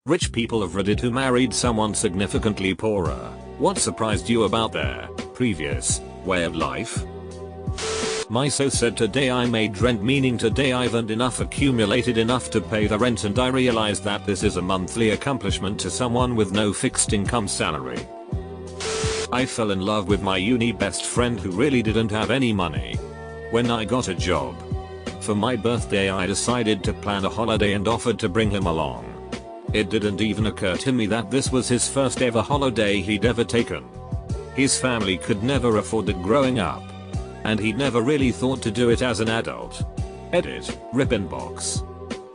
Rich people of Reddit who married someone significantly poorer. What surprised you about their previous way of life? Myso said, today I made rent, meaning today I've earned enough, accumulated enough to pay the rent, and I realized that this is a monthly accomplishment to someone with no fixed income salary. I fell in love with my uni best friend who really didn't have any money. When I got a job for my birthday, I decided to plan a holiday and offered to bring him along. It didn't even occur to me that this was his first ever holiday he'd ever taken. His family could never afford it growing up, and he'd never really thought to do it as an adult. Edit, rip inbox.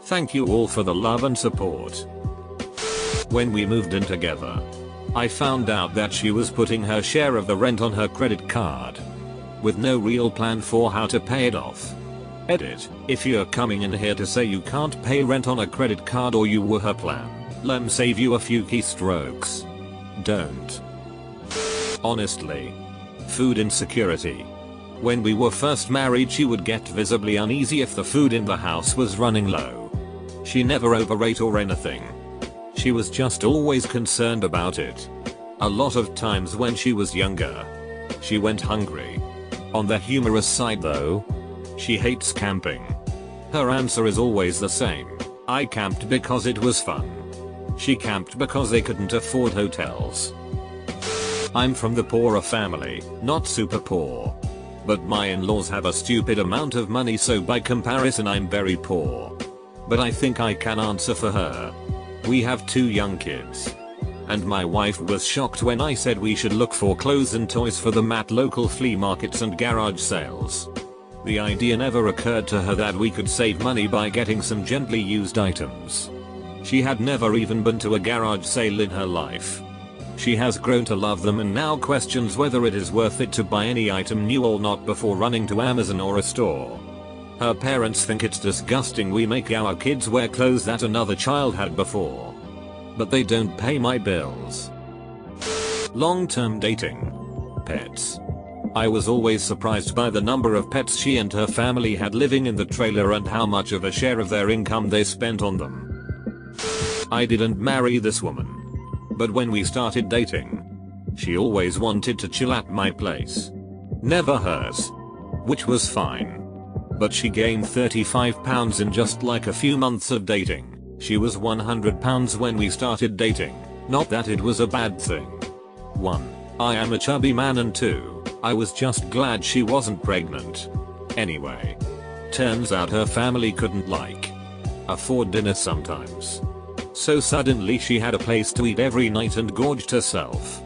Thank you all for the love and support. When we moved in together, I found out that she was putting her share of the rent on her credit card, with no real plan for how to pay it off. Edit, if you're coming in here to say you can't pay rent on a credit card or you were her plan, lem save you a few keystrokes. Don't. Honestly. Food insecurity. When we were first married, she would get visibly uneasy if the food in the house was running low. She never overate or anything. She was just always concerned about it. A lot of times when she was younger, she went hungry. On the humorous side though, she hates camping. Her answer is always the same. I camped because it was fun. She camped because they couldn't afford hotels. I'm from the poorer family, not super poor. But my in-laws have a stupid amount of money, so by comparison I'm very poor. But I think I can answer for her. We have 2 young kids. And my wife was shocked when I said we should look for clothes and toys for them at local flea markets and garage sales. The idea never occurred to her that we could save money by getting some gently used items. She had never even been to a garage sale in her life. She has grown to love them and now questions whether it is worth it to buy any item new or not before running to Amazon or a store. Her parents think it's disgusting we make our kids wear clothes that another child had before. But they don't pay my bills. Long-term dating. Pets. I was always surprised by the number of pets she and her family had living in the trailer and how much of a share of their income they spent on them. I didn't marry this woman, but when we started dating, she always wanted to chill at my place. Never hers. Which was fine. But she gained 35 pounds in just like a few months of dating. She was 100 pounds when we started dating. Not that it was a bad thing. 1. I am a chubby man, and 2. I was just glad she wasn't pregnant. Anyway. Turns out her family couldn't afford dinner sometimes. So suddenly she had a place to eat every night and gorged herself.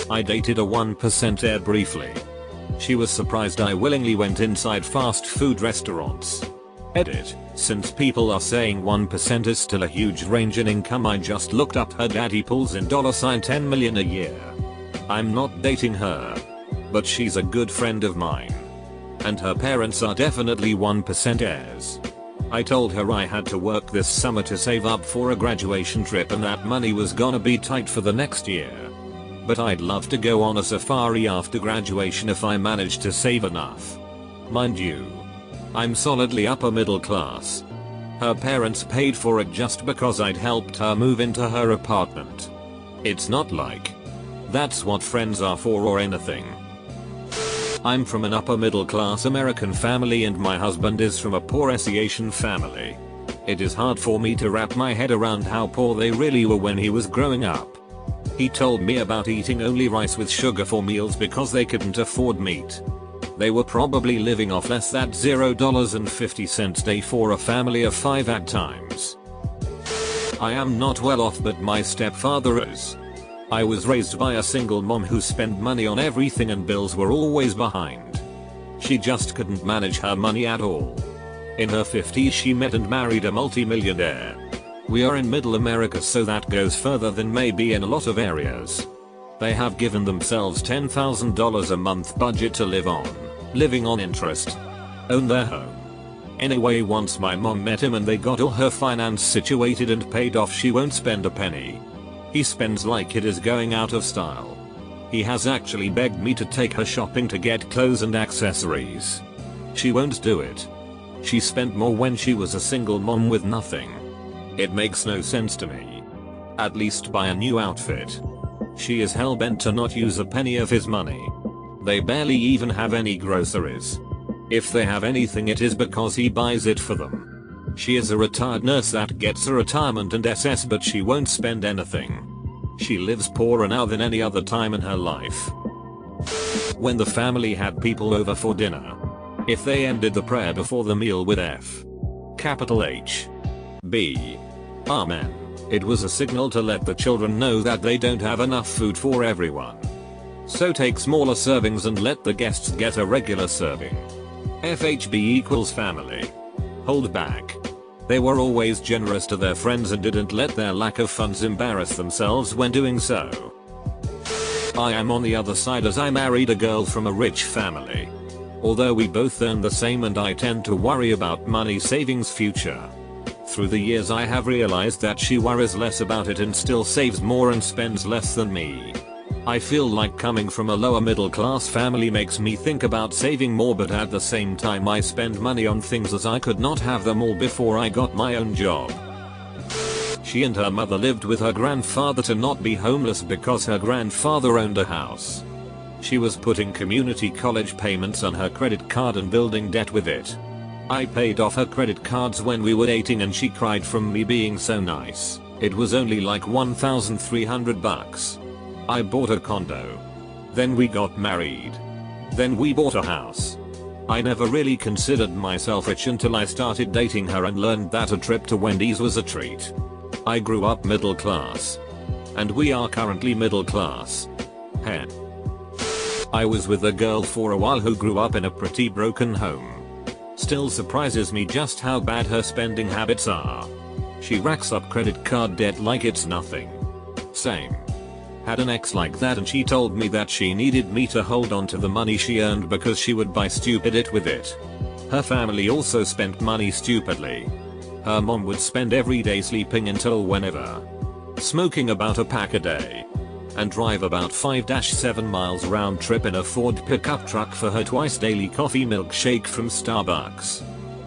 I dated a 1% heir briefly. She was surprised I willingly went inside fast food restaurants. Edit, since people are saying 1% is still a huge range in income, I just looked up her daddy pulls in $10 million a year. I'm not dating her, but she's a good friend of mine. And her parents are definitely 1% heirs. I told her I had to work this summer to save up for a graduation trip and that money was gonna be tight for the next year. But I'd love to go on a safari after graduation if I managed to save enough. Mind you, I'm solidly upper middle class. Her parents paid for it just because I'd helped her move into her apartment. It's not like that's what friends are for or anything. I'm from an upper middle class American family and my husband is from a poor Asian family. It is hard for me to wrap my head around how poor they really were when he was growing up. He told me about eating only rice with sugar for meals because they couldn't afford meat. They were probably living off less than $0.50 a day for a family of 5 at times. I am not well off, but my stepfather is. I was raised by a single mom who spent money on everything and bills were always behind. She just couldn't manage her money at all. In her 50s she met and married a multi-millionaire. We are in middle America, so that goes further than maybe in a lot of areas. They have given themselves $10,000 a month budget to live on, living on interest. Own their home. Anyway, once my mom met him and they got all her finance situated and paid off, she won't spend a penny. He spends like it is going out of style. He has actually begged me to take her shopping to get clothes and accessories. She won't do it. She spent more when she was a single mom with nothing. It makes no sense to me. At least buy a new outfit. She is hellbent to not use a penny of his money. They barely even have any groceries. If they have anything, it is because he buys it for them. She is a retired nurse that gets a retirement and SS, but she won't spend anything. She lives poorer now than any other time in her life. When the family had people over for dinner, if they ended the prayer before the meal with F. Capital H. B. Amen, it was a signal to let the children know that they don't have enough food for everyone. So take smaller servings and let the guests get a regular serving. FHB equals family. Hold back. They were always generous to their friends and didn't let their lack of funds embarrass themselves when doing so. I am on the other side, as I married a girl from a rich family. Although we both earn the same and I tend to worry about money savings future. Through the years I have realized that she worries less about it and still saves more and spends less than me. I feel like coming from a lower middle class family makes me think about saving more, but at the same time I spend money on things as I could not have them all before I got my own job. She and her mother lived with her grandfather to not be homeless because her grandfather owned a house. She was putting community college payments on her credit card and building debt with it. I paid off her credit cards when we were dating and she cried from me being so nice. It was only like $1,300. I bought a condo. Then we got married. Then we bought a house. I never really considered myself rich until I started dating her and learned that a trip to Wendy's was a treat. I grew up middle class. And we are currently middle class. Heh. I was with a girl for a while who grew up in a pretty broken home. Still surprises me just how bad her spending habits are. She racks up credit card debt like it's nothing. Same. Had an ex like that and she told me that she needed me to hold on to the money she earned because she would buy stupid it with it. Her family also spent money stupidly. Her mom would spend every day sleeping until whenever, smoking about a pack a day, and drive about 5-7 miles round trip in a Ford pickup truck for her twice daily coffee milkshake from Starbucks.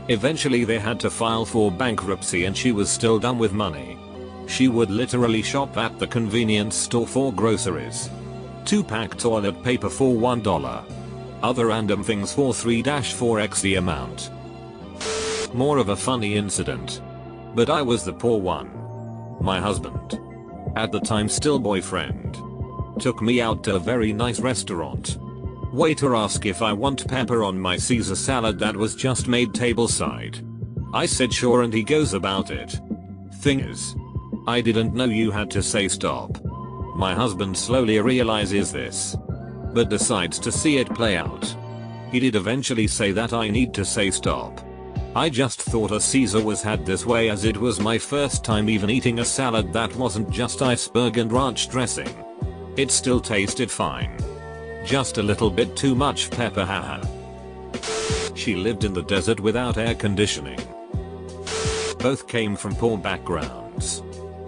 Eventually they had to file for bankruptcy and she was still dumb with money. She would literally shop at the convenience store for groceries. 2-pack toilet paper for $1. Other random things for 3-4x the amount. More of a funny incident. But I was the poor one. My husband, at the time still boyfriend, took me out to a very nice restaurant. Waiter asked if I want pepper on my Caesar salad that was just made tableside. I said sure and he goes about it. Thing is, I didn't know you had to say stop. My husband slowly realizes this, but decides to see it play out. He did eventually say that I need to say stop. I just thought a Caesar was had this way, as it was my first time even eating a salad that wasn't just iceberg and ranch dressing. It still tasted fine. Just a little bit too much pepper, haha. She lived in the desert without air conditioning. Both came from poor backgrounds.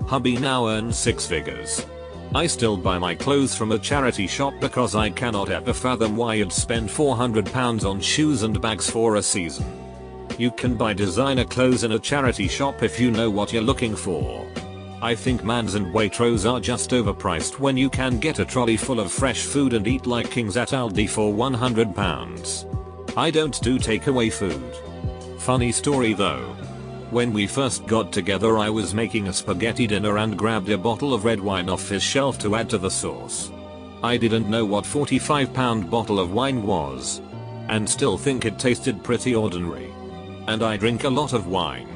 Hubby now earns 6 figures. I still buy my clothes from a charity shop because I cannot ever fathom why you'd spend £400 on shoes and bags for a season. You can buy designer clothes in a charity shop if you know what you're looking for. I think Mans and Waitrose are just overpriced when you can get a trolley full of fresh food and eat like kings at Aldi for £100. I don't do takeaway food. Funny story though. When we first got together I was making a spaghetti dinner and grabbed a bottle of red wine off his shelf to add to the sauce. I didn't know what 45-pound bottle of wine was, and still think it tasted pretty ordinary. And I drink a lot of wine.